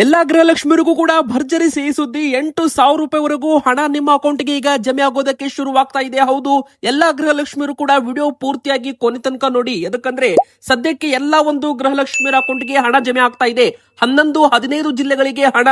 ಎಲ್ಲಾ ಗೃಹಲಕ್ಷ್ಮಿಯರಿಗೂ ಕೂಡ ಭರ್ಜರಿ ಸಿಹಿ ಸುದ್ದಿ. 8,000 ರೂಪಾಯಿವರೆಗೂ ಹಣ ನಿಮ್ಮ ಅಕೌಂಟ್ಗೆ ಈಗ ಜಮೆ ಆಗೋದಕ್ಕೆ ಶುರುವಾಗ್ತಾ ಇದೆ. ಹೌದು, ಎಲ್ಲಾ ಗೃಹಲಕ್ಷ್ಮಿಯರು ಕೂಡ ವಿಡಿಯೋ ಪೂರ್ತಿಯಾಗಿ ಕೊನೆ ತನಕ ನೋಡಿ. ಯಾಕಂದ್ರೆ ಸದ್ಯಕ್ಕೆ ಎಲ್ಲಾ ಒಂದು ಗೃಹಲಕ್ಷ್ಮಿಯರ ಅಕೌಂಟ್ಗೆ ಹಣ ಜಮೆ ಆಗ್ತಾ ಇದೆ. 11-15 ಜಿಲ್ಲೆಗಳಿಗೆ ಹಣ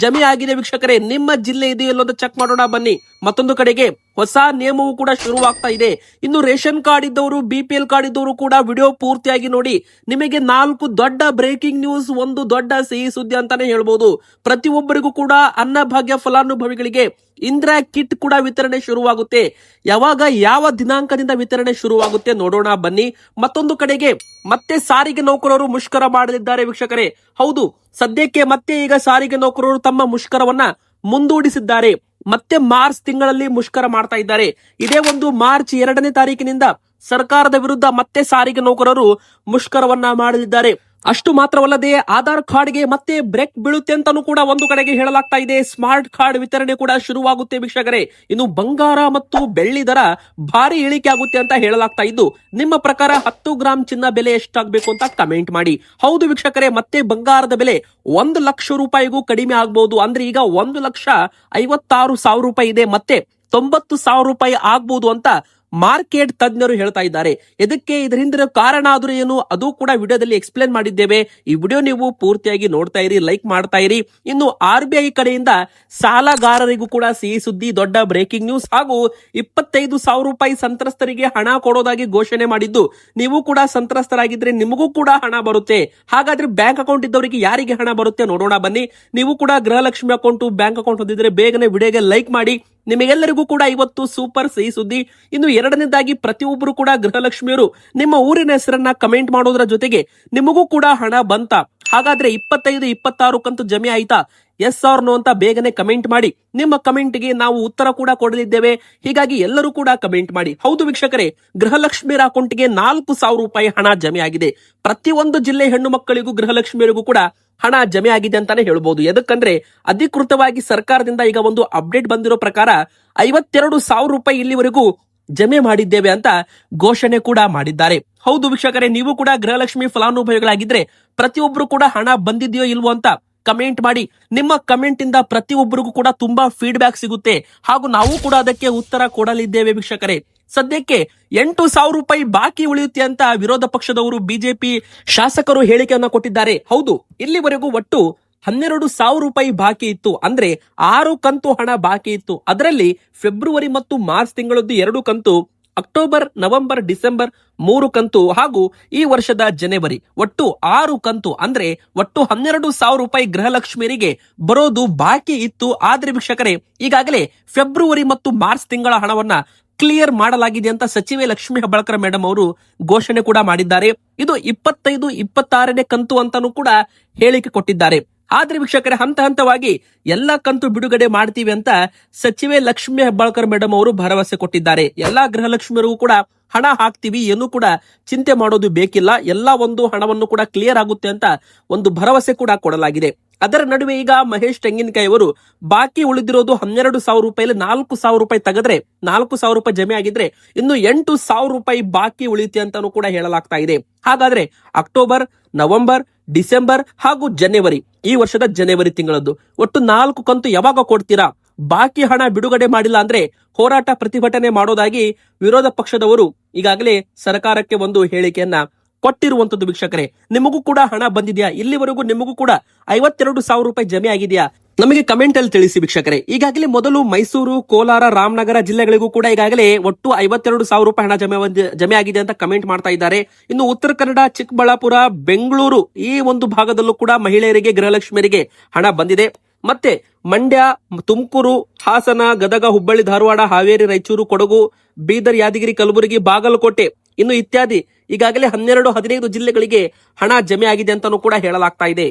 ಜಮೆ ಆಗಿದೆ. ವೀಕ್ಷಕರೇ, ನಿಮ್ಮ ಜಿಲ್ಲೆ ಇದೆಯಲ್ಲೋ ಅಂತ ಚೆಕ್ ಮಾಡೋಣ ಬನ್ನಿ. ಮತ್ತೊಂದು ಕಡೆಗೆ ಹೊಸ ನಿಯಮವೂ ಕೂಡ ಶುರುವಾಗ್ತಾ ಇದೆ. ಇನ್ನು ರೇಷನ್ ಕಾರ್ಡ್ ಇದ್ದವರು, BPL ಕಾರ್ಡ್ ಇದ್ದವರು ಕೂಡ ವಿಡಿಯೋ ಪೂರ್ತಿಯಾಗಿ ನೋಡಿ. ನಿಮಗೆ 4 ದೊಡ್ಡ ಬ್ರೇಕಿಂಗ್ ನ್ಯೂಸ್, ಒಂದು ದೊಡ್ಡ ಸಿಹಿ ಸುದ್ದಿ ಅಂತಾನೆ ಹೇಳ್ಬೋದು. ಪ್ರತಿಯೊಬ್ಬರಿಗೂ ಕೂಡ ಅನ್ನಭಾಗ್ಯ ಫಲಾನುಭವಿಗಳಿಗೆ ಇಂದಿರಾ ಕಿಟ್ ಕೂಡ ವಿತರಣೆ ಶುರುವಾಗುತ್ತೆ. ಯಾವಾಗ, ಯಾವ ದಿನಾಂಕದಿಂದ ವಿತರಣೆ ಶುರುವಾಗುತ್ತೆ ನೋಡೋಣ ಬನ್ನಿ. ಮತ್ತೊಂದು ಕಡೆಗೆ ಮತ್ತೆ ಸಾರಿಗೆ ನೌಕರರು ಮುಷ್ಕರ ಮಾಡಲಿದ್ದಾರೆ. ವೀಕ್ಷಕರೇ, ಹೌದು, ಸದ್ಯಕ್ಕೆ ಮತ್ತೆ ಈಗ ಸಾರಿಗೆ ನೌಕರರು ತಮ್ಮ ಮುಷ್ಕರವನ್ನ ಮುಂದೂಡಿಸಿದ್ದಾರೆ. ಮತ್ತೆ ಮಾರ್ಚ್ ತಿಂಗಳಲ್ಲಿ ಮುಷ್ಕರ ಮಾಡ್ತಾ ಇದ್ದಾರೆ. ಇದೇ ಒಂದು ಮಾರ್ಚ್ 2ನೇ ತಾರೀಕಿನಿಂದ ಸರ್ಕಾರದ ವಿರುದ್ಧ ಮತ್ತೆ ಸಾರಿಗೆ ನೌಕರರು ಮುಷ್ಕರವನ್ನ ಮಾಡಲಿದ್ದಾರೆ. ಅಷ್ಟು ಮಾತ್ರವಲ್ಲದೆ ಆಧಾರ್ ಕಾರ್ಡ್ಗೆ ಮತ್ತೆ ಬ್ರೇಕ್ ಬೀಳುತ್ತೆ ಅಂತಾನೂ ಕೂಡ ಒಂದು ಕಡೆಗೆ ಹೇಳಲಾಗ್ತಾ ಇದೆ. ಸ್ಮಾರ್ಟ್ ಕಾರ್ಡ್ ವಿತರಣೆ ಕೂಡ ಶುರುವಾಗುತ್ತೆ. ವೀಕ್ಷಕರೇ, ಇನ್ನು ಬಂಗಾರ ಮತ್ತು ಬೆಳ್ಳಿ ದರ ಭಾರಿ ಇಳಿಕೆ ಆಗುತ್ತೆ ಅಂತ ಹೇಳಲಾಗ್ತಾ ಇದ್ದು, ನಿಮ್ಮ ಪ್ರಕಾರ 10 ಗ್ರಾಂ ಚಿನ್ನ ಬೆಲೆ ಎಷ್ಟಾಗಬೇಕು ಅಂತ ಕಮೆಂಟ್ ಮಾಡಿ. ಹೌದು ವೀಕ್ಷಕರೇ, ಮತ್ತೆ ಬಂಗಾರದ ಬೆಲೆ 1 ಲಕ್ಷ ರೂಪಾಯಿಗೂ ಕಡಿಮೆ ಆಗಬಹುದು. ಅಂದ್ರೆ ಈಗ 1,56,000 ರೂಪಾಯಿ ಇದೆ, ಮತ್ತೆ 90,000 ರೂಪಾಯಿ ಆಗ್ಬಹುದು ಅಂತ ಮಾರ್ಕೆಟ್ ತಜ್ಞರು ಹೇಳ್ತಾ ಇದ್ದಾರೆ. ಇದರ ಹಿಂದಿನ ಕಾರಣ ಆದ್ರೂ ಏನು, ಅದು ಕೂಡ ವಿಡಿಯೋದಲ್ಲಿ ಎಕ್ಸ್ಪ್ಲೇನ್ ಮಾಡಿದ್ದೇವೆ. ಈ ವಿಡಿಯೋ ನೀವು ಪೂರ್ತಿಯಾಗಿ ನೋಡ್ತಾ ಇರಿ, ಲೈಕ್ ಮಾಡ್ತಾ ಇರಿ. ಇನ್ನು RBI ಕಡೆಯಿಂದ ಸಾಲಗಾರರಿಗೂ ಕೂಡ ಸಿಹಿ ಸುದ್ದಿ, ದೊಡ್ಡ ಬ್ರೇಕಿಂಗ್ ನ್ಯೂಸ್. ಹಾಗೂ 25,000 ರೂಪಾಯಿ ಸಂತ್ರಸ್ತರಿಗೆ ಹಣ ಕೊಡೋದಾಗಿ ಘೋಷಣೆ ಮಾಡಿದ್ದು, ನೀವು ಕೂಡ ಸಂತ್ರಸ್ತರಾಗಿದ್ರೆ ನಿಮಗೂ ಕೂಡ ಹಣ ಬರುತ್ತೆ. ಹಾಗಾದ್ರೆ ಬ್ಯಾಂಕ್ ಅಕೌಂಟ್ ಇದ್ದವರಿಗೆ ಯಾರಿಗೆ ಹಣ ಬರುತ್ತೆ ನೋಡೋಣ ಬನ್ನಿ. ನೀವು ಕೂಡ ಗೃಹಲಕ್ಷ್ಮಿ ಅಕೌಂಟ್, ಬ್ಯಾಂಕ್ ಅಕೌಂಟ್ ಹೊಂದಿದ್ರೆ ಬೇಗನೆ ವಿಡಿಯೋಗೆ ಲೈಕ್ ಮಾಡಿ. ನಿಮಗೆಲ್ಲರಿಗೂ ಕೂಡ ಇವತ್ತು ಸೂಪರ್ ಸಿಹಿ ಸುದ್ದಿ. ಇನ್ನು ಎರಡನೇದಾಗಿ, ಪ್ರತಿಯೊಬ್ಬರು ಕೂಡ ಗೃಹಲಕ್ಷ್ಮಿಯರು ನಿಮ್ಮ ಊರಿನ ಹೆಸರನ್ನ ಕಮೆಂಟ್ ಮಾಡೋದ್ರ ಜೊತೆಗೆ ನಿಮಗೂ ಕೂಡ ಹಣ ಬಂತ, ಹಾಗಾದ್ರೆ 25-26 ಕಂತು ಜಮೆ ಆಯ್ತಾ, ಎಸ್ ಆರ್ ನೋ ಅಂತ ಬೇಗನೆ ಕಮೆಂಟ್ ಮಾಡಿ. ನಿಮ್ಮ ಕಮೆಂಟ್ಗೆ ನಾವು ಉತ್ತರ ಕೂಡ ಕೊಡಲಿದ್ದೇವೆ. ಹೀಗಾಗಿ ಎಲ್ಲರೂ ಕೂಡ ಕಮೆಂಟ್ ಮಾಡಿ. ಹೌದು ವೀಕ್ಷಕರೇ, ಗೃಹಲಕ್ಷ್ಮಿಯರ ಅಕೌಂಟ್ಗೆ 4,000 ರೂಪಾಯಿ ಹಣ ಜಮೆ ಆಗಿದೆ. ಪ್ರತಿಯೊಂದು ಜಿಲ್ಲೆ ಹೆಣ್ಣು ಮಕ್ಕಳಿಗೂ, ಗೃಹಲಕ್ಷ್ಮಿಯರಿಗೂ ಕೂಡ ಹಣ ಜಮೆ ಆಗಿದೆ ಅಂತಾನೆ ಹೇಳ್ಬೋದು. ಯಾಕಂದ್ರೆ ಅಧಿಕೃತವಾಗಿ ಸರ್ಕಾರದಿಂದ ಈಗ ಒಂದು ಅಪ್ಡೇಟ್ ಬಂದಿರೋ ಪ್ರಕಾರ 52,000 ರೂಪಾಯಿ ಇಲ್ಲಿವರೆಗೂ ಜಮೆ ಮಾಡಿದ್ದೇವೆ ಅಂತ ಘೋಷಣೆ ಕೂಡ ಮಾಡಿದ್ದಾರೆ. ಹೌದು ವೀಕ್ಷಕರೇ, ನೀವು ಕೂಡ ಗೃಹಲಕ್ಷ್ಮಿ ಫಲಾನುಭವಿಗಳಾಗಿದ್ರೆ ಪ್ರತಿಯೊಬ್ಬರು ಕೂಡ ಹಣ ಬಂದಿದೆಯೋ ಇಲ್ವೋ ಅಂತ ಕಮೆಂಟ್ ಮಾಡಿ. ನಿಮ್ಮ ಕಮೆಂಟ್ ಇಂದ ಪ್ರತಿಯೊಬ್ಬರಿಗೂ ಕೂಡ ತುಂಬಾ ಫೀಡ್ಬ್ಯಾಕ್ ಸಿಗುತ್ತೆ, ಹಾಗೂ ನಾವು ಕೂಡ ಅದಕ್ಕೆ ಉತ್ತರ ಕೊಡಲಿದ್ದೇವೆ. ವೀಕ್ಷಕರೇ, ಸದ್ಯಕ್ಕೆ 8,000 ರೂಪಾಯಿ ಬಾಕಿ ಉಳಿಯುತ್ತೆ ಅಂತ ವಿರೋಧ ಪಕ್ಷದವರು, ಬಿಜೆಪಿ ಶಾಸಕರು ಹೇಳಿಕೆಯನ್ನ ಕೊಟ್ಟಿದ್ದಾರೆ. ಹೌದು, ಇಲ್ಲಿವರೆಗೂ ಒಟ್ಟು 12,000 ರೂಪಾಯಿ ಬಾಕಿ ಇತ್ತು. ಅಂದ್ರೆ 6 ಕಂತು ಹಣ ಬಾಕಿ ಇತ್ತು. ಅದರಲ್ಲಿ ಫೆಬ್ರವರಿ ಮತ್ತು ಮಾರ್ಚ್ ತಿಂಗಳದ್ದು 2 ಕಂತು, ಅಕ್ಟೋಬರ್, ನವೆಂಬರ್, ಡಿಸೆಂಬರ್ 3 ಕಂತು, ಹಾಗೂ ಈ ವರ್ಷದ ಜನವರಿ ಒಟ್ಟು 6 ಕಂತು. ಅಂದ್ರೆ ಒಟ್ಟು 12,000 ರೂಪಾಯಿ ಗೃಹಲಕ್ಷ್ಮಿಯರಿಗೆ ಬರೋದು ಬಾಕಿ ಇತ್ತು. ಆದ್ರೆ ವೀಕ್ಷಕರೇ, ಈಗಾಗಲೇ ಫೆಬ್ರವರಿ ಮತ್ತು ಮಾರ್ಚ್ ತಿಂಗಳ ಹಣವನ್ನ ಕ್ಲಿಯರ್ ಮಾಡಲಾಗಿದೆ ಅಂತ ಸಚಿವೆ ಲಕ್ಷ್ಮಿ ಹೆಬ್ಬಾಳ್ಕರ್ ಮೇಡಮ್ ಅವರು ಘೋಷಣೆ ಕೂಡ ಮಾಡಿದ್ದಾರೆ. ಇದು 25-26ನೇ ಕಂತು ಅಂತಾನೂ ಕೂಡ ಹೇಳಿಕೆ ಕೊಟ್ಟಿದ್ದಾರೆ. ಆದ್ರೆ ವೀಕ್ಷಕರೇ, ಹಂತ ಹಂತವಾಗಿ ಎಲ್ಲಾ ಕಂತು ಬಿಡುಗಡೆ ಮಾಡ್ತೀವಿ ಅಂತ ಸಚಿವೆ ಲಕ್ಷ್ಮಿ ಹೆಬ್ಬಾಳ್ಕರ್ ಮೇಡಮ್ ಅವರು ಭರವಸೆ ಕೊಟ್ಟಿದ್ದಾರೆ. ಎಲ್ಲಾ ಗೃಹಲಕ್ಷ್ಮಿಯರಿಗೂ ಕೂಡ ಹಣ ಹಾಕ್ತೀವಿ, ಏನು ಕೂಡ ಚಿಂತೆ ಮಾಡೋದು ಬೇಕಿಲ್ಲ, ಎಲ್ಲಾ ಒಂದು ಹಣವನ್ನು ಕೂಡ ಕ್ಲಿಯರ್ ಆಗುತ್ತೆ ಅಂತ ಒಂದು ಭರವಸೆ ಕೂಡ ಕೊಡಲಾಗಿದೆ. ಅದರ ನಡುವೆ ಈಗ ಮಹೇಶ್ ತೆಂಗಿನಕಾಯಿ ಅವರು ಬಾಕಿ ಉಳಿದಿರೋದು 12,000 ರೂಪಾಯಿ, 4,000 ರೂಪಾಯಿ ತೆಗೆದ್ರೆ 4,000 ರೂಪಾಯಿ ಜಮೆ ಆಗಿದ್ರೆ ಇನ್ನು 8,000 ರೂಪಾಯಿ ಬಾಕಿ ಉಳಿಯುತ್ತೆ ಅಂತಾನೂ ಕೂಡ ಹೇಳಲಾಗ್ತಾ ಇದೆ. ಹಾಗಾದ್ರೆ ಅಕ್ಟೋಬರ್, ನವೆಂಬರ್, ಡಿಸೆಂಬರ್ ಹಾಗೂ ಜನವರಿ, ಈ ವರ್ಷದ ಜನವರಿ ತಿಂಗಳದ್ದು ಒಟ್ಟು 4 ಕಂತು ಯಾವಾಗ ಕೊಡ್ತೀರಾ? ಬಾಕಿ ಹಣ ಬಿಡುಗಡೆ ಮಾಡಿಲ್ಲ ಅಂದ್ರೆ ಹೋರಾಟ, ಪ್ರತಿಭಟನೆ ಮಾಡೋದಾಗಿ ವಿರೋಧ ಪಕ್ಷದವರು ಈಗಾಗಲೇ ಸರ್ಕಾರಕ್ಕೆ ಒಂದು ಹೇಳಿಕೆಯನ್ನ ಕೊಟ್ಟಿರುವಂತದ್ದು. ವೀಕ್ಷಕರೇ, ನಿಮಗೂ ಕೂಡ ಹಣ ಬಂದಿದ್ಯಾ? ಇಲ್ಲಿವರೆಗೂ ನಿಮಗೂ ಕೂಡ 52,000 ರೂಪಾಯಿ ಜಮೆ ಆಗಿದೆಯಾ? ನಮಗೆ ಕಮೆಂಟ್ ಅಲ್ಲಿ ತಿಳಿಸಿ ವೀಕ್ಷಕರೇ. ಈಗಾಗಲೇ ಮೊದಲು ಮೈಸೂರು, ಕೋಲಾರ, ರಾಮನಗರ ಜಿಲ್ಲೆಗಳಿಗೂ ಕೂಡ ಈಗಾಗಲೇ ಒಟ್ಟು 52,000 ರೂಪಾಯಿ ಹಣ ಜಮೆ ಆಗಿದೆ ಅಂತ ಕಮೆಂಟ್ ಮಾಡ್ತಾ ಇದ್ದಾರೆ. ಇನ್ನು ಉತ್ತರ ಕನ್ನಡ, ಚಿಕ್ಕಬಳ್ಳಾಪುರ, ಬೆಂಗಳೂರು ಈ ಒಂದು ಭಾಗದಲ್ಲೂ ಕೂಡ ಮಹಿಳೆಯರಿಗೆ, ಗೃಹಲಕ್ಷ್ಮಿಯರಿಗೆ ಹಣ ಬಂದಿದೆ. ಮತ್ತೆ ಮಂಡ್ಯ, ತುಮಕೂರು, ಹಾಸನ, ಗದಗ, ಹುಬ್ಬಳ್ಳಿ, ಧಾರವಾಡ, ಹಾವೇರಿ, ರಾಯಚೂರು, ಕೊಡಗು, ಬೀದರ್, ಯಾದಗಿರಿ, ಕಲಬುರಗಿ, ಬಾಗಲಕೋಟೆ ಇನ್ನು ಇತ್ಯಾದಿ ಈಗಾಗಲೇ 12-15 ಜಿಲ್ಲೆಗಳಿಗೆ ಹಣ ಜಮೆ ಆಗಿದೆ ಅಂತಾನೂ ಕೂಡ ಹೇಳಲಾಗ್ತಾ ಇದೆ.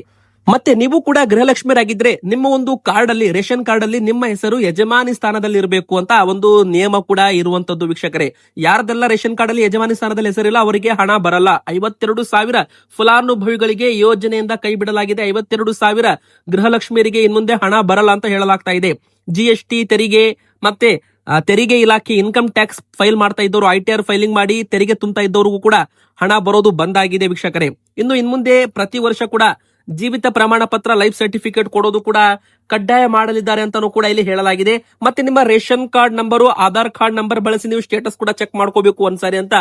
ಮತ್ತೆ ನೀವು ಕೂಡ ಗೃಹಲಕ್ಷ್ಮಿಯರಾಗಿದ್ರೆ ನಿಮ್ಮ ಒಂದು ಕಾರ್ಡ್ ಅಲ್ಲಿ, ರೇಷನ್ ಕಾರ್ಡ್ ಅಲ್ಲಿ ನಿಮ್ಮ ಹೆಸರು ಯಜಮಾನಿ ಸ್ಥಾನದಲ್ಲಿ ಇರಬೇಕು ಅಂತ ಒಂದು ನಿಯಮ ಕೂಡ ಇರುವಂತದ್ದು. ವೀಕ್ಷಕರೇ, ಯಾರದೆಲ್ಲ ರೇಷನ್ ಕಾರ್ಡ್ ಅಲ್ಲಿ ಯಜಮಾನಿ ಸ್ಥಾನದಲ್ಲಿ ಹೆಸರಿಲ್ಲ ಅವರಿಗೆ ಹಣ ಬರಲ್ಲ. 52,000 ಫಲಾನುಭವಿಗಳಿಗೆ ಯೋಜನೆಯಿಂದ ಕೈ ಬಿಡಲಾಗಿದೆ. 52,000 ಗೃಹಲಕ್ಷ್ಮಿಯರಿಗೆ ಇನ್ಮುಂದೆ ಹಣ ಬರಲ್ಲ ಅಂತ ಹೇಳಲಾಗ್ತಾ ಇದೆ. GST ತೆರಿಗೆ, ಮತ್ತೆ ತೆರಿಗೆ ಇಲಾಖೆ ಇನ್ಕಮ್ ಟ್ಯಾಕ್ಸ್ ಫೈಲ್ ಮಾಡ್ತಾ ಇದ್ದವರು, ITR ಫೈಲಿಂಗ್ ಮಾಡಿ ತೆರಿಗೆ ತುಂಬತಾ ಇದ್ದವ್ರಿಗೂ ಕೂಡ ಹಣ ಬರೋದು ಬಂದಾಗಿದೆ. ವೀಕ್ಷಕರೇ, ಇನ್ನು ಇನ್ಮುಂದೆ ಪ್ರತಿ ವರ್ಷ ಕೂಡ ಜೀವಿತ ಪ್ರಮಾಣ ಪತ್ರ ಲೈಫ್ ಸರ್ಟಿಫಿಕೇಟ್ ಕೊಡೋದು ಕೂಡ ಕಡ್ಡಾಯ ಮಾಡಲಿದ್ದಾರೆ ಅಂತಾನೂ ಕೂಡ ಇಲ್ಲಿ ಹೇಳಲಾಗಿದೆ. ಮತ್ತೆ ನಿಮ್ಮ ration card number, Aadhaar card number ಬಳಸಿ ನೀವು ಸ್ಟೇಟಸ್ ಕೂಡ ಚೆಕ್ ಮಾಡ್ಕೋಬೇಕು ಒಂದ್ಸಾರಿ ಅಂತ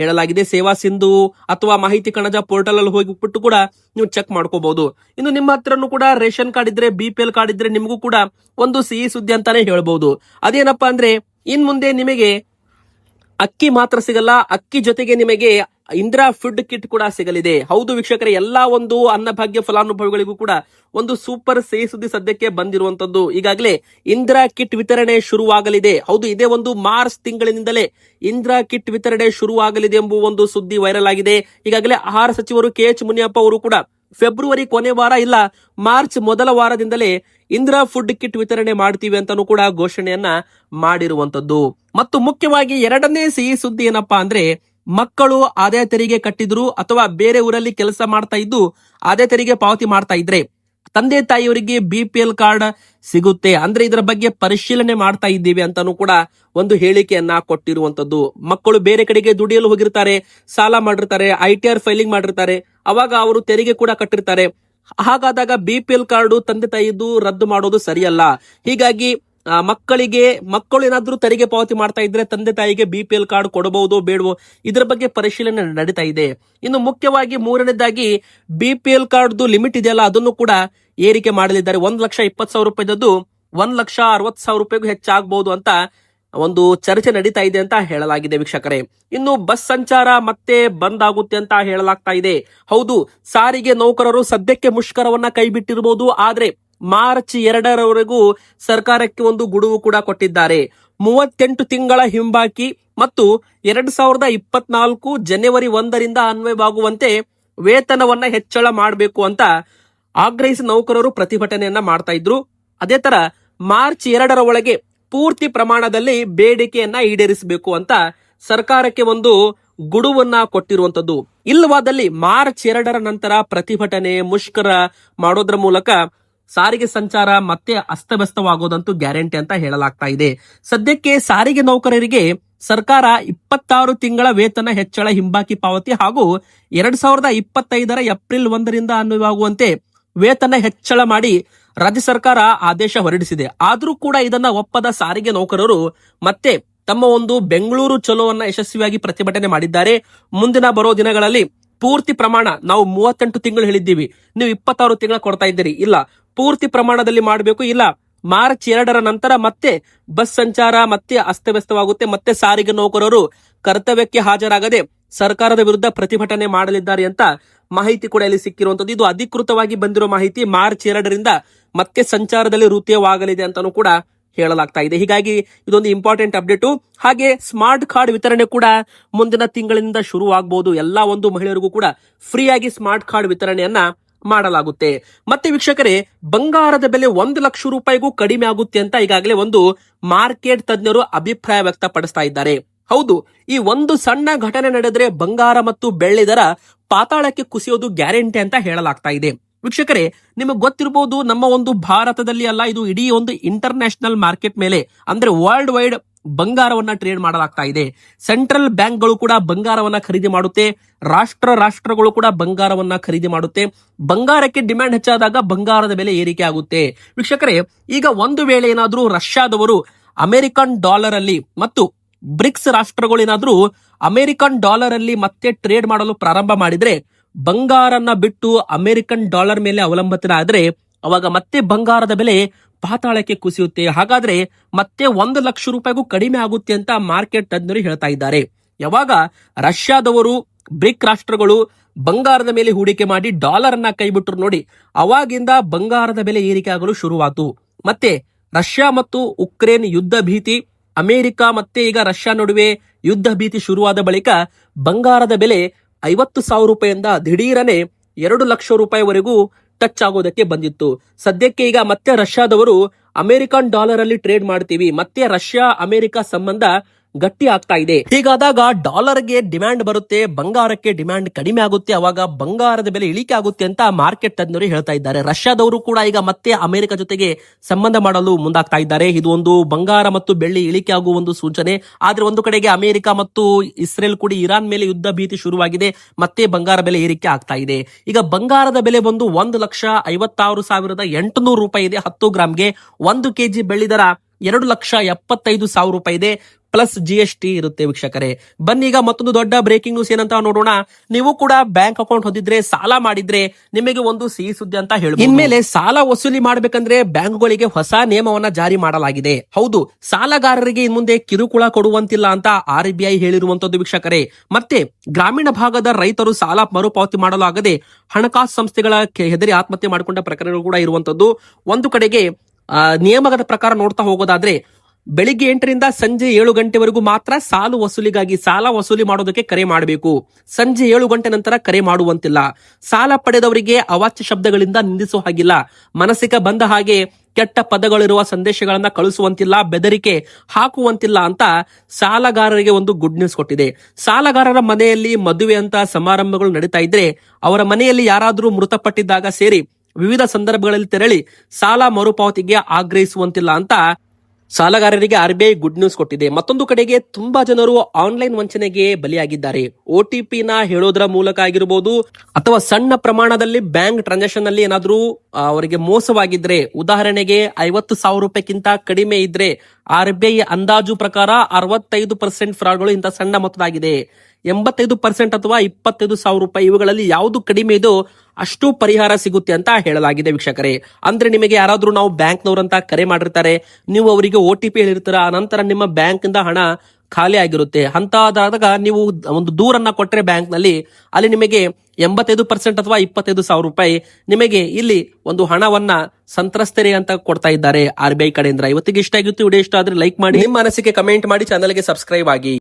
ಹೇಳಲಾಗಿದೆ. ಸೇವಾ ಸಿಂಧು ಅಥವಾ ಮಾಹಿತಿ ಕಣಜ ಪೋರ್ಟಲ್ ಅಲ್ಲಿ ಹೋಗಿಬಿಟ್ಟು ಕೂಡ ನೀವು ಚೆಕ್ ಮಾಡ್ಕೋಬಹುದು. ಇನ್ನು ನಿಮ್ಮ ಹತ್ರನೂ ಕೂಡ ರೇಷನ್ ಕಾರ್ಡ್ ಇದ್ರೆ, BPL ಕಾರ್ಡ್ ಇದ್ರೆ ನಿಮಗೂ ಕೂಡ ಒಂದು ಸಿಹಿ ಸುದ್ದಿ ಅಂತಾನೆ ಹೇಳ್ಬಹುದು. ಅದೇನಪ್ಪಾ ಅಂದ್ರೆ ಇನ್ ಮುಂದೆ ನಿಮಗೆ ಅಕ್ಕಿ ಮಾತ್ರ ಸಿಗಲ್ಲ, ಅಕ್ಕಿ ಜೊತೆಗೆ ನಿಮಗೆ ಇಂದಿರಾ ಫುಡ್ ಕಿಟ್ ಕೂಡ ಸಿಗಲಿದೆ. ಹೌದು ವೀಕ್ಷಕರೇ, ಎಲ್ಲಾ ಒಂದು ಅನ್ನಭಾಗ್ಯ ಫಲಾನುಭವಿಗಳಿಗೂ ಕೂಡ ಒಂದು ಸೂಪರ್ ಸಿಹಿ ಸುದ್ದಿ ಸದ್ಯಕ್ಕೆ ಬಂದಿರುವಂತದ್ದು. ಈಗಾಗಲೇ ಇಂದಿರಾ ಕಿಟ್ ವಿತರಣೆ ಶುರುವಾಗಲಿದೆ. ಹೌದು, ಇದೇ ಒಂದು ಮಾರ್ಚ್ ತಿಂಗಳಿನಿಂದಲೇ ಇಂದಿರಾ ಕಿಟ್ ವಿತರಣೆ ಶುರುವಾಗಲಿದೆ ಎಂಬುವ ಒಂದು ಸುದ್ದಿ ವೈರಲ್ ಆಗಿದೆ. ಈಗಾಗಲೇ ಆಹಾರ ಸಚಿವರು KH ಮುನಿಯಪ್ಪ ಅವರು ಕೂಡ ಫೆಬ್ರವರಿ ಕೊನೆ ವಾರ ಇಲ್ಲ ಮಾರ್ಚ್ ಮೊದಲ ವಾರದಿಂದಲೇ ಇಂದಿರಾ ಫುಡ್ ಕಿಟ್ ವಿತರಣೆ ಮಾಡ್ತೀವಿ ಅಂತಾನೂ ಕೂಡ ಘೋಷಣೆಯನ್ನ ಮಾಡಿರುವಂತದ್ದು. ಮತ್ತು ಮುಖ್ಯವಾಗಿ ಎರಡನೇ ಸಿಹಿ ಸುದ್ದಿ ಏನಪ್ಪಾ ಅಂದ್ರೆ, ಮಕ್ಕಳು ಆದಾಯ ತೆರಿಗೆ ಕಟ್ಟಿದ್ರು ಅಥವಾ ಬೇರೆ ಊರಲ್ಲಿ ಕೆಲಸ ಮಾಡ್ತಾ ಇದ್ದು ಆದಾಯ ತೆರಿಗೆ ಪಾವತಿ ಮಾಡ್ತಾ ಇದ್ರೆ ತಂದೆ ತಾಯಿಯವರಿಗೆ BPL ಕಾರ್ಡ್ ಸಿಗುತ್ತೆ. ಅಂದ್ರೆ ಇದರ ಬಗ್ಗೆ ಪರಿಶೀಲನೆ ಮಾಡ್ತಾ ಇದ್ದೀವಿ ಅಂತಾನೂ ಕೂಡ ಒಂದು ಹೇಳಿಕೆಯನ್ನ ಕೊಟ್ಟಿರುವಂತದ್ದು. ಮಕ್ಕಳು ಬೇರೆ ಕಡೆಗೆ ದುಡಿಯಲು ಹೋಗಿರ್ತಾರೆ, ಸಾಲ ಮಾಡಿರ್ತಾರೆ, ITR ಫೈಲಿಂಗ್ ಮಾಡಿರ್ತಾರೆ, ಅವಾಗ ಅವರು ತೆರಿಗೆ ಕೂಡ ಕಟ್ಟಿರ್ತಾರೆ. ಹಾಗಾದಾಗ BPL ಕಾರ್ಡು ತಂದೆ ತಾಯಿದ್ದು ರದ್ದು ಮಾಡೋದು ಸರಿಯಲ್ಲ. ಹೀಗಾಗಿ ಮಕ್ಕಳು ಏನಾದ್ರೂ ತೆರಿಗೆ ಪಾವತಿ ಮಾಡ್ತಾ ಇದ್ರೆ ತಂದೆ ತಾಯಿಗೆ BPL ಕಾರ್ಡ್ ಕೊಡಬಹುದು ಬೇಡವೋ ಇದರ ಬಗ್ಗೆ ಪರಿಶೀಲನೆ ನಡೀತಾ ಇದೆ. ಇನ್ನು ಮುಖ್ಯವಾಗಿ ಮೂರನೇದಾಗಿ BPL ಕಾರ್ಡ್ದು ಲಿಮಿಟ್ ಇದೆಯಲ್ಲ ಅದನ್ನು ಕೂಡ ಏರಿಕೆ ಮಾಡಲಿದ್ದಾರೆ. 1,20,000 ರೂಪಾಯಿದದ್ದು 1,60,000 ರೂಪಾಯಿಗೂ ಹೆಚ್ಚಾಗಬಹುದು ಅಂತ ಒಂದು ಚರ್ಚೆ ನಡೀತಾ ಇದೆ ಅಂತ ಹೇಳಲಾಗಿದೆ ವೀಕ್ಷಕರೇ. ಇನ್ನು ಬಸ್ ಸಂಚಾರ ಮತ್ತೆ ಬಂದ್ ಆಗುತ್ತೆ ಅಂತ ಹೇಳಲಾಗ್ತಾ ಇದೆ. ಹೌದು, ಸಾರಿಗೆ ನೌಕರರು ಸದ್ಯಕ್ಕೆ ಮುಷ್ಕರವನ್ನ ಕೈಬಿಟ್ಟಿರಬಹುದು, ಆದ್ರೆ ಮಾರ್ಚ್ 2ರವರೆಗೂ ಸರ್ಕಾರಕ್ಕೆ ಒಂದು ಗುಡುವು ಕೂಡ ಕೊಟ್ಟಿದ್ದಾರೆ. 38 ತಿಂಗಳ ಹಿಂಬಾಕಿ ಮತ್ತು 2024 ಜನವರಿ 1ರಿಂದ ಅನ್ವಯವಾಗುವಂತೆ ವೇತನವನ್ನ ಹೆಚ್ಚಳ ಮಾಡಬೇಕು ಅಂತ ಆಗ್ರಹಿಸಿ ನೌಕರರು ಪ್ರತಿಭಟನೆಯನ್ನ ಮಾಡ್ತಾ ಇದ್ರು. ಅದೇ ತರ ಮಾರ್ಚ್ 2ರ ಒಳಗೆ ಪೂರ್ತಿ ಪ್ರಮಾಣದಲ್ಲಿ ಬೇಡಿಕೆಯನ್ನ ಈಡೇರಿಸಬೇಕು ಅಂತ ಸರ್ಕಾರಕ್ಕೆ ಒಂದು ಗುಡುವನ್ನ ಕೊಟ್ಟಿರುವಂತದ್ದು. ಇಲ್ಲವಾದಲ್ಲಿ ಮಾರ್ಚ್ 2ರ ನಂತರ ಪ್ರತಿಭಟನೆ ಮುಷ್ಕರ ಮಾಡೋದ್ರ ಮೂಲಕ ಸಾರಿಗೆ ಸಂಚಾರ ಮತ್ತೆ ಅಸ್ತವ್ಯಸ್ತವಾಗೋದಂತೂ ಗ್ಯಾರಂಟಿ ಅಂತ ಹೇಳಲಾಗ್ತಾ ಇದೆ. ಸದ್ಯಕ್ಕೆ ಸಾರಿಗೆ ನೌಕರರಿಗೆ ಸರ್ಕಾರ 26 ತಿಂಗಳ ವೇತನ ಹೆಚ್ಚಳ ಹಿಂಬಾಕಿ ಪಾವತಿ ಹಾಗೂ 2025ರ ಏಪ್ರಿಲ್ 1ರಿಂದ ಅನ್ವಯವಾಗುವಂತೆ ವೇತನ ಹೆಚ್ಚಳ ಮಾಡಿ ರಾಜ್ಯ ಸರ್ಕಾರ ಆದೇಶ ಹೊರಡಿಸಿದೆ. ಆದ್ರೂ ಕೂಡ ಇದನ್ನ ಒಪ್ಪದ ಸಾರಿಗೆ ನೌಕರರು ಮತ್ತೆ ತಮ್ಮ ಒಂದು ಬೆಂಗಳೂರು ಚಲೋವನ್ನ ಯಶಸ್ವಿಯಾಗಿ ಪ್ರತಿಭಟನೆ ಮಾಡಿದ್ದಾರೆ. ಮುಂದಿನ ಬರೋ ದಿನಗಳಲ್ಲಿ ಪೂರ್ತಿ ಪ್ರಮಾಣ, ನಾವು 38 ತಿಂಗಳು ಹೇಳಿದ್ದೀವಿ, ನೀವು 26 ತಿಂಗಳ ಕೊಡ್ತಾ ಇದ್ದೀರಿ, ಇಲ್ಲ ಪೂರ್ತಿ ಪ್ರಮಾಣದಲ್ಲಿ ಮಾಡಬೇಕು, ಇಲ್ಲ ಮಾರ್ಚ್ 2ರ ನಂತರ ಮತ್ತೆ ಬಸ್ ಸಂಚಾರ ಮತ್ತೆ ಅಸ್ತವ್ಯಸ್ತವಾಗುತ್ತೆ, ಮತ್ತೆ ಸಾರಿಗೆ ನೌಕರರು ಕರ್ತವ್ಯಕ್ಕೆ ಹಾಜರಾಗದೆ ಸರ್ಕಾರದ ವಿರುದ್ಧ ಪ್ರತಿಭಟನೆ ಮಾಡಲಿದ್ದಾರೆ ಅಂತ ಮಾಹಿತಿ ಕೂಡ ಇಲ್ಲಿ ಸಿಕ್ಕಿರುವಂತದ್ದು. ಇದು ಅಧಿಕೃತವಾಗಿ ಬಂದಿರೋ ಮಾಹಿತಿ. ಮಾರ್ಚ್ 2ರಿಂದ ಮತ್ತೆ ಸಂಚಾರದಲ್ಲಿ ವೃತ್ತಿಯವಾಗಲಿದೆ ಅಂತಾನೂ ಕೂಡ ಹೇಳಲಾಗ್ತಾ ಇದೆ. ಹೀಗಾಗಿ ಇದೊಂದು ಇಂಪಾರ್ಟೆಂಟ್ ಅಪ್ಡೇಟು. ಹಾಗೆ ಸ್ಮಾರ್ಟ್ ಕಾರ್ಡ್ ವಿತರಣೆ ಕೂಡ ಮುಂದಿನ ತಿಂಗಳಿಂದ ಶುರುವಾಗಬಹುದು. ಎಲ್ಲಾ ಒಂದು ಮಹಿಳೆಯರಿಗೂ ಕೂಡ ಫ್ರೀ ಆಗಿ ಸ್ಮಾರ್ಟ್ ಕಾರ್ಡ್ ವಿತರಣೆಯನ್ನ ಮಾಡಲಾಗುತ್ತೆ. ಮತ್ತೆ ವೀಕ್ಷಕರೇ, ಬಂಗಾರದ ಬೆಲೆ 1 ಲಕ್ಷ ರೂಪಾಯಿಗೂ ಕಡಿಮೆ ಆಗುತ್ತೆ ಅಂತ ಈಗಾಗಲೇ ಒಂದು ಮಾರ್ಕೆಟ್ ತಜ್ಞರು ಅಭಿಪ್ರಾಯ ವ್ಯಕ್ತಪಡಿಸ್ತಾ ಇದ್ದಾರೆ. ಹೌದು, ಈ ಒಂದು ಸಣ್ಣ ಘಟನೆ ನಡೆದ್ರೆ ಬಂಗಾರ ಮತ್ತು ಬೆಳ್ಳಿ ದರ ಪಾತಾಳಕ್ಕೆ ಕುಸಿಯೋದು ಗ್ಯಾರಂಟಿ ಅಂತ ಹೇಳಲಾಗ್ತಾ ಇದೆ. ವೀಕ್ಷಕರೇ, ನಿಮಗೆ ಗೊತ್ತಿರಬಹುದು, ನಮ್ಮ ಒಂದು ಭಾರತದಲ್ಲಿ ಅಲ್ಲ, ಇದು ಇಡೀ ಒಂದು ಇಂಟರ್ನ್ಯಾಷನಲ್ ಮಾರ್ಕೆಟ್ ಮೇಲೆ ಅಂದ್ರೆ ವರ್ಲ್ಡ್ ವೈಡ್ ಬಂಗಾರವನ್ನ ಟ್ರೇಡ್ ಮಾಡಲಾಗ್ತಾ ಇದೆ. ಸೆಂಟ್ರಲ್ ಬ್ಯಾಂಕ್ಗಳು ಕೂಡ ಬಂಗಾರವನ್ನ ಖರೀದಿ ಮಾಡುತ್ತೆ, ರಾಷ್ಟ್ರಗಳು ಕೂಡ ಬಂಗಾರವನ್ನ ಖರೀದಿ ಮಾಡುತ್ತೆ. ಬಂಗಾರಕ್ಕೆ ಡಿಮ್ಯಾಂಡ್ ಹೆಚ್ಚಾದಾಗ ಬಂಗಾರದ ಬೆಲೆ ಏರಿಕೆ ಆಗುತ್ತೆ. ವೀಕ್ಷಕರೇ, ಈಗ ಒಂದು ವೇಳೆ ಏನಾದ್ರೂ ರಷ್ಯಾದವರು ಅಮೆರಿಕನ್ ಡಾಲರ್ ಅಲ್ಲಿ ಮತ್ತು ಬ್ರಿಕ್ಸ್ ರಾಷ್ಟ್ರಗಳು ಏನಾದ್ರೂ ಅಮೆರಿಕನ್ ಡಾಲರ್ ಅಲ್ಲಿ ಮತ್ತೆ ಟ್ರೇಡ್ ಮಾಡಲು ಪ್ರಾರಂಭ ಮಾಡಿದ್ರೆ, ಬಂಗಾರನ್ನ ಬಿಟ್ಟು ಅಮೆರಿಕನ್ ಡಾಲರ್ ಮೇಲೆ ಅವಲಂಬಿತ ಆದ್ರೆ ಅವಾಗ ಮತ್ತೆ ಬಂಗಾರದ ಬೆಲೆ ಪಾತಾಳಕ್ಕೆ ಕುಸಿಯುತ್ತೆ. ಹಾಗಾದ್ರೆ ಮತ್ತೆ 1 ಲಕ್ಷ ರೂಪಾಯಿಗೂ ಕಡಿಮೆ ಆಗುತ್ತೆ ಅಂತ ಮಾರ್ಕೆಟ್ ತಜ್ಞರು ಹೇಳ್ತಾ ಇದ್ದಾರೆ. ಯಾವಾಗ ರಷ್ಯಾದವರು ಬ್ರಿಕ್ ರಾಷ್ಟ್ರಗಳು ಬಂಗಾರದ ಮೇಲೆ ಹೂಡಿಕೆ ಮಾಡಿ ಡಾಲರ್ ಅನ್ನ ಕೈಬಿಟ್ರು ನೋಡಿ, ಅವಾಗಿಂದ ಬಂಗಾರದ ಬೆಲೆ ಏರಿಕೆ ಆಗಲು ಶುರುವಾತು. ಮತ್ತೆ ರಷ್ಯಾ ಮತ್ತು ಉಕ್ರೇನ್ ಯುದ್ಧ ಭೀತಿ, ಅಮೆರಿಕ ಮತ್ತೆ ಈಗ ರಷ್ಯಾ ನಡುವೆ ಯುದ್ಧ ಭೀತಿ ಶುರುವಾದ ಬಳಿಕ ಬಂಗಾರದ ಬೆಲೆ 50,000 ರೂಪಾಯಿಯಿಂದ ದಿಢೀರನೆ 2 ಲಕ್ಷ ರೂಪಾಯಿವರೆಗೂ ಟಚ್ ಆಗೋದಕ್ಕೆ ಬಂದಿತ್ತು. ಸದ್ಯಕ್ಕೆ ಈಗ ಮತ್ತೆ ರಷ್ಯಾದವರು ಅಮೆರಿಕನ್ ಡಾಲರ್ ಅಲ್ಲಿ ಟ್ರೇಡ್ ಮಾಡ್ತೀವಿ, ಮತ್ತೆ ರಷ್ಯಾ ಅಮೆರಿಕ ಸಂಬಂಧ ಗಟ್ಟಿ ಆಗ್ತಾ ಇದೆ. ಹೀಗಾದಾಗ ಡಾಲರ್ಗೆ ಡಿಮ್ಯಾಂಡ್ ಬರುತ್ತೆ, ಬಂಗಾರಕ್ಕೆ ಡಿಮ್ಯಾಂಡ್ ಕಡಿಮೆ ಆಗುತ್ತೆ, ಅವಾಗ ಬಂಗಾರದ ಬೆಲೆ ಇಳಿಕೆ ಆಗುತ್ತೆ ಅಂತ ಮಾರ್ಕೆಟ್ ತಜ್ಞರು ಹೇಳ್ತಾ ಇದ್ದಾರೆ. ರಷ್ಯಾದವರು ಕೂಡ ಈಗ ಮತ್ತೆ ಅಮೆರಿಕ ಜೊತೆಗೆ ಸಂಬಂಧ ಮಾಡಲು ಮುಂದಾಗ್ತಾ ಇದ್ದಾರೆ. ಇದು ಒಂದು ಬಂಗಾರ ಮತ್ತು ಬೆಳ್ಳಿ ಇಳಿಕೆ ಆಗುವ ಒಂದು ಸೂಚನೆ. ಆದ್ರೆ ಒಂದು ಕಡೆಗೆ ಅಮೆರಿಕ ಮತ್ತು ಇಸ್ರೇಲ್ ಕೂಡ ಇರಾನ್ ಮೇಲೆ ಯುದ್ಧ ಭೀತಿ ಶುರುವಾಗಿದೆ, ಮತ್ತೆ ಬಂಗಾರ ಬೆಲೆ ಏರಿಕೆ ಆಗ್ತಾ ಇದೆ. ಈಗ ಬಂಗಾರದ ಬೆಲೆ ಬಂದು 1,56,800 ರೂಪಾಯಿ ಇದೆ 10 ಗ್ರಾಮ್ಗೆ. 1 ಕೆಜಿ ಬೆಳ್ಳಿ ದರ 2,75,000 ರೂಪಾಯಿ ಇದೆ, ಪ್ಲಸ್ GST ಇರುತ್ತೆ ವೀಕ್ಷಕರೇ. ಬನ್ನಿ ಈಗ ಮತ್ತೊಂದು ದೊಡ್ಡ ಬ್ರೇಕಿಂಗ್ ನ್ಯೂಸ್ ಏನಂತ ನೋಡೋಣ. ನೀವು ಕೂಡ ಬ್ಯಾಂಕ್ ಅಕೌಂಟ್ ಹೊಂದಿದ್ರೆ, ಸಾಲ ಮಾಡಿದ್ರೆ ನಿಮಗೆ ಒಂದು ಸಿಹಿ ಸುದ್ದಿ ಅಂತ ಹೇಳಿ. ಇನ್ಮೇಲೆ ಸಾಲ ವಸೂಲಿ ಮಾಡಬೇಕಂದ್ರೆ ಬ್ಯಾಂಕ್ಗಳಿಗೆ ಹೊಸ ನಿಯಮವನ್ನ ಜಾರಿ ಮಾಡಲಾಗಿದೆ. ಹೌದು, ಸಾಲಗಾರರಿಗೆ ಇನ್ ಮುಂದೆ ಕಿರುಕುಳ ಕೊಡುವಂತಿಲ್ಲ ಅಂತ RBI ಹೇಳಿರುವಂತದ್ದು ವೀಕ್ಷಕರೇ. ಮತ್ತೆ ಗ್ರಾಮೀಣ ಭಾಗದ ರೈತರು ಸಾಲ ಮರುಪಾವತಿ ಮಾಡಲು ಆಗದೆ ಹಣಕಾಸು ಸಂಸ್ಥೆಗಳ ಹೆದರಿ ಆತ್ಮಹತ್ಯೆ ಮಾಡಿಕೊಂಡ ಪ್ರಕರಣಗಳು ಕೂಡ ಇರುವಂತದ್ದು. ಒಂದು ಕಡೆಗೆ ನಿಯಮದ ಪ್ರಕಾರ ನೋಡ್ತಾ ಹೋಗೋದಾದ್ರೆ ಬೆಳಿಗ್ಗೆ 8 ರಿಂದ ಸಂಜೆ 7 ಗಂಟೆವರೆಗೂ ಮಾತ್ರ ಸಾಲ ವಸೂಲಿ ಮಾಡೋದಕ್ಕೆ ಕರೆ ಮಾಡಬೇಕು. ಸಂಜೆ 7 ಗಂಟೆ ನಂತರ ಕರೆ ಮಾಡುವಂತಿಲ್ಲ. ಸಾಲ ಪಡೆದವರಿಗೆ ಅವಾಚ್ಯ ಶಬ್ದಗಳಿಂದ ನಿಂದಿಸುವ ಹಾಗಿಲ್ಲ. ಮನಸ್ಸಿಗೆ ಬಂದ ಹಾಗೆ ಕೆಟ್ಟ ಪದಗಳಿರುವ ಸಂದೇಶಗಳನ್ನ ಕಳಿಸುವಂತಿಲ್ಲ, ಬೆದರಿಕೆ ಹಾಕುವಂತಿಲ್ಲ ಅಂತ ಸಾಲಗಾರರಿಗೆ ಒಂದು ಗುಡ್ ನ್ಯೂಸ್ ಕೊಟ್ಟಿದೆ. ಸಾಲಗಾರರ ಮನೆಯಲ್ಲಿ ಮದುವೆ ಅಂತ ಸಮಾರಂಭಗಳು ನಡೀತಾ ಇದ್ರೆ, ಅವರ ಮನೆಯಲ್ಲಿ ಯಾರಾದರೂ ಮೃತಪಟ್ಟಿದ್ದಾಗ ಸೇರಿ ವಿವಿಧ ಸಂದರ್ಭಗಳಲ್ಲಿ ತೆರಳಿ ಸಾಲ ಮರುಪಾವತಿಗೆ ಆಗ್ರಹಿಸುವಂತಿಲ್ಲ ಅಂತ ಸಾಲಗಾರರಿಗೆ RBI ಗುಡ್ ನ್ಯೂಸ್ ಕೊಟ್ಟಿದೆ. ಮತ್ತೊಂದು ಕಡೆಗೆ ತುಂಬಾ ಜನರು ಆನ್ಲೈನ್ ವಂಚನೆಗೆ ಬಲಿಯಾಗಿದ್ದಾರೆ. OTP ನ ಹೇಳೋದ್ರ ಮೂಲಕ ಆಗಿರಬಹುದು, ಅಥವಾ ಸಣ್ಣ ಪ್ರಮಾಣದಲ್ಲಿ ಬ್ಯಾಂಕ್ ಟ್ರಾನ್ಸಾಕ್ಷನ್ ಅಲ್ಲಿ ಏನಾದ್ರೂ ಅವರಿಗೆ ಮೋಸವಾಗಿದ್ರೆ, ಉದಾಹರಣೆಗೆ 50,000 ರೂಪಾಯಿಗಿಂತ ಕಡಿಮೆ ಇದ್ರೆ RBI ಅಂದಾಜು ಪ್ರಕಾರ 65% ಫ್ರಾಡ್ಗಳು ಇಂಥ ಸಣ್ಣ ಮೊತ್ತದಾಗಿದೆ. 85% ಅಥವಾ 25,000 ರೂಪಾಯಿ ಇವುಗಳಲ್ಲಿ ಯಾವುದು ಕಡಿಮೆ ಇದೋ ಅಷ್ಟು ಪರಿಹಾರ ಸಿಗುತ್ತೆ ಅಂತ ಹೇಳಲಾಗಿದೆ ವೀಕ್ಷಕರೇ. ಅಂದ್ರೆ ನಿಮಗೆ ಯಾರಾದ್ರೂ ನಾವು ಬ್ಯಾಂಕ್ನವರಂತ ಕರೆ ಮಾಡಿರ್ತಾರೆ, ನೀವು ಅವರಿಗೆ OTP ಹೇಳಿರ್ತೀರ, ಆ ನಂತರ ನಿಮ್ಮ ಬ್ಯಾಂಕ್ ಇಂದ ಹಣ ಖಾಲಿ ಆಗಿರುತ್ತೆ. ಅಂತದಾದಾಗ ನೀವು ಒಂದು ದೂರನ್ನ ಕೊಟ್ಟರೆ ಬ್ಯಾಂಕ್ ನಲ್ಲಿ, ಅಲ್ಲಿ ನಿಮಗೆ 85% ಅಥವಾ 25,000 ರೂಪಾಯಿ ನಿಮಗೆ ಇಲ್ಲಿ ಒಂದು ಹಣವನ್ನ ಸಂತ್ರಸ್ತರಿಗೆ ಅಂತ ಕೊಡ್ತಾ ಇದ್ದಾರೆ RBI ಕಡೆಯಿಂದ. ಇವತ್ತಿಗೆ ಇಷ್ಟ ಆಗಿತ್ತು ವಿಡಿಯೋ. ಇಷ್ಟ ಆದ್ರೆ ಲೈಕ್ ಮಾಡಿ, ನಿಮ್ಮ ಅನಿಸಿಕೆ ಕಮೆಂಟ್ ಮಾಡಿ, ಚಾನಲ್ಗೆ ಸಬ್ಸ್ಕ್ರೈಬ್ ಆಗಿ.